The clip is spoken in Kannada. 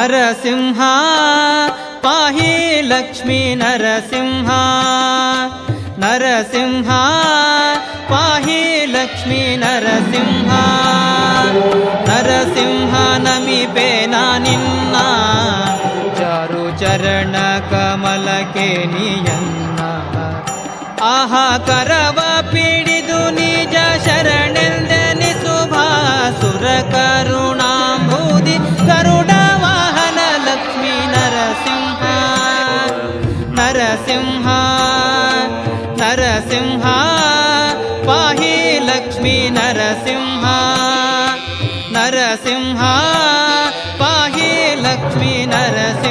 ನರಸಿಂಹ ಪಾಹಿ ಲಕ್ಷ್ಮೀ ನರಸಿಂಹ ನರಸಿಂಹ ಪಾಹಿ ಲಕ್ಷ್ಮೀ ನರಸಿಂಹ ನರಸಿಂಹ ನಮಿಪೇನ ನಿನ್ನ ಚಾರು ಚರಣ ಕಮಲಕ್ಕೆ ನೀಯನ್ನ ಆಹಾ ಕರವ ಪಿಡಿದು ನಿಜ ಶರಣೆಂದೆನಿಸುವ ಸುರ ಕರುಣಾಂಬುದಿ ಗರುಡ ವಾಹನ ಲಕ್ಷ್ಮೀ ನರಸಿಂಹ ನರಸಿಂಹ ನರಸಿಂಹ ಪಾಹಿ ಲಕ್ಷ್ಮೀ ನರಸಿಂಹ ನರಸಿಂಹ ಪಾಹಿ ಲಕ್ಷ್ಮೀ ನರಸಿಂಹ